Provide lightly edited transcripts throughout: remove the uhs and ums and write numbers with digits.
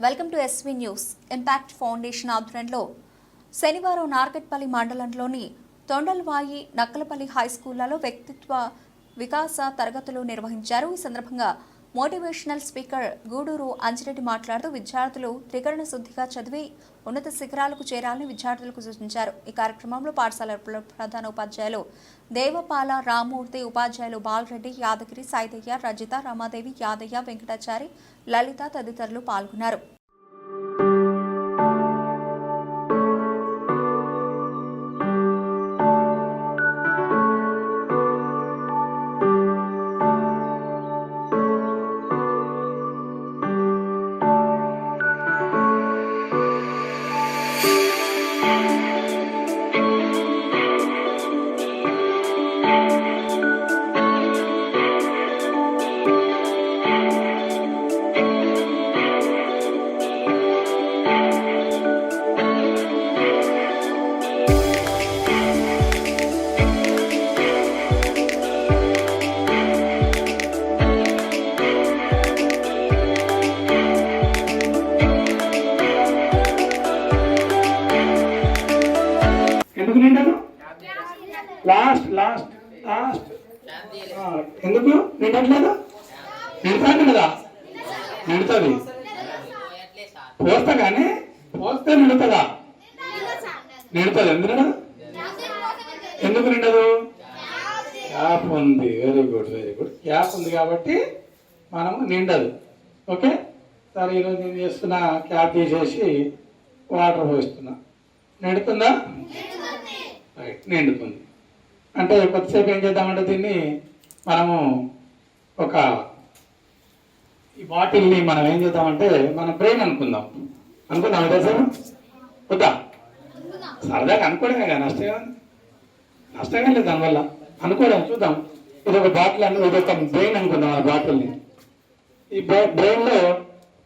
Welcome to SV news. Impact foundation ఆధ్వర్యంలో శనివారం నార్కట్పల్లి మండలంలోని తొండల్వాయి నక్కలపల్లి హై స్కూళ్లలో వ్యక్తిత్వ వికాస తరగతులు నిర్వహించారు. ఈ సందర్భంగా మోటివేషనల్ స్పీకర్ గూడూరు అంజిరెడ్డి మాట్లాడుతూ విద్యార్థులు త్రికరణ శుద్ధిగా చదివి ఉన్నత శిఖరాలకు చేరాలని విద్యార్థులకు సూచించారు. ఈ కార్యక్రమంలో పాఠశాల ప్రధాన ఉపాధ్యాయులు దేవపాల రామూర్తి, ఉపాధ్యాయులు బాలరెడ్డి, యాదగిరి, సాయిదయ్య, రజిత, రమాదేవి, యాదయ్య, వెంకటాచారి, లలిత తదితరులు పాల్గొన్నారు. లాస్ట్ లాస్ట్ లాస్ట్ ఎందుకు నిండట్లేదు? నిండుతాను కదా, నిండుతుంది. పోస్తా కానీ పోస్తే నిండుతుందా? నిండుతుంది. ఎందుకు నిండదు? గ్యాప్ ఉంది. Very good, very good. Gap ఉంది కాబట్టి మనము నిండదు. ఓకే సరే, ఈరోజు నేను చేస్తున్నా క్యాప్ తీసేసి వాటర్ పోస్తున్నా. నిండుతుందా? రైట్, నిండుతుంది. అంటే కొద్దిసేపు ఏం చేద్దామంటే దీన్ని మనము ఈ బాటిల్ని మనం ఏం చేద్దామంటే మన బ్రెయిన్ అనుకుందాం అదే సార్. వద్దా? సరదాగా అనుకోవడమే కదా, నష్టంగా లేదు దానివల్ల. అనుకోవడం చూద్దాం. ఇది ఒక బాటిల్ అని, ఇది ఒక బ్రెయిన్ అనుకుందాం. ఆ బాటిల్ని ఈ బ్రెయిన్లో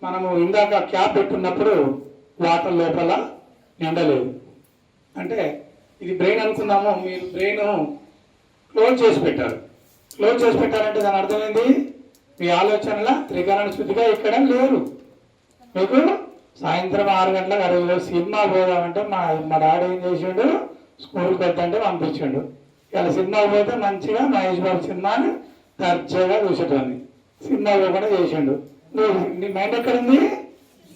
మనము ఇందాక క్యాప్ పెట్టుకున్నప్పుడు వాటర్ లోపల నిండలేదు. అంటే ఇది బ్రెయిన్ అనుకుందాము. మీరు బ్రెయిన్ క్లోజ్ చేసి పెట్టారు. క్లోజ్ చేసి పెట్టారంటే దాని అర్థమైంది, మీ ఆలోచనల త్రికరణ శుద్ధిగా ఇక్కడ లేరు. మీకు సాయంత్రం 6 గంటలకు అడుగులో సినిమా పోదామంటే మా డాడీ ఏం చేసిండు, స్కూల్కి వెళ్తుంటే పంపించిండు. ఇలా సినిమా పోతే మంచిగా మహేష్ బాబు సినిమాని దర్జాగా చూసేటోని. సినిమా పోకుండా చేసిండు. నీ మైండ్ ఎక్కడుంది?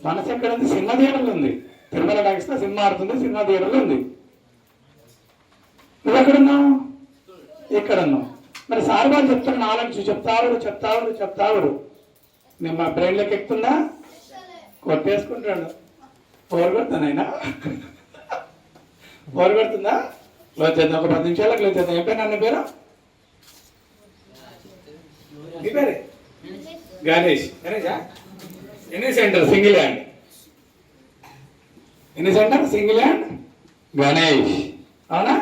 మనసు ఎక్కడుంది? సినిమా థియేటర్లు ఉంది. తిరుమల టాకీస్లో సినిమా ఆడుతుంది, సినిమా థియేటర్లు ఉంది. నువ్వు ఎక్కడున్నావు? ఎక్కడున్నావు? మరి సార్ వాళ్ళు చెప్తున్న నాలెడ్జ్ చెప్తావుడు నేను మా బ్రెయిన్లోకి ఎక్కుతుందా? కొట్టేసుకుంటాడు. బోర్ కొడుతున్నాయినా? బోర్ కొడుతుందా? క్లోజ్ చేద్దాం. ఒక 10 నిమిషాలు క్లోజ్ చేద్దాం. ఏం పేరు అన్న పేరు? నీ పేరే గణేష్. గణేషా? ఎన్ని సెంటర్? Single hand. ఎన్ని సెంటర్? Single hand Ganesh. అవునా?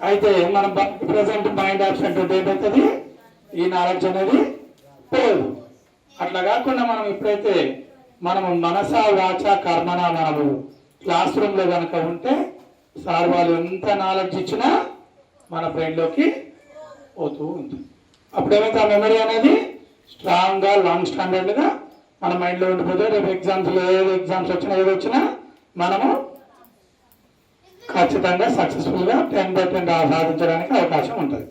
అయితే మనం ప్రజెంట్ మైండ్ ఆబ్సెంట్ ఏమవుతుంది? ఈ నాలెడ్జ్ అనేది పోదు. అట్లా కాకుండా మనం ఎప్పుడైతే మనము మనస వాచ కర్మన మనము క్లాస్ రూమ్లో కనుక ఉంటే సార్ వాళ్ళు ఎంత నాలెడ్జ్ ఇచ్చినా మన బ్రెయిన్లోకి పోతూ ఉంటుంది. అప్పుడేమైతే ఆ మెమరీ అనేది స్ట్రాంగ్గా లాంగ్ స్టాండర్డ్గా మన మైండ్లో ఉండిపోతే రేపు ఎగ్జామ్స్ వచ్చినా ఏది వచ్చినా మనము ఖచ్చితంగా సక్సెస్ఫుల్గా 10/10 సాధించడానికి అవకాశం ఉంటుంది.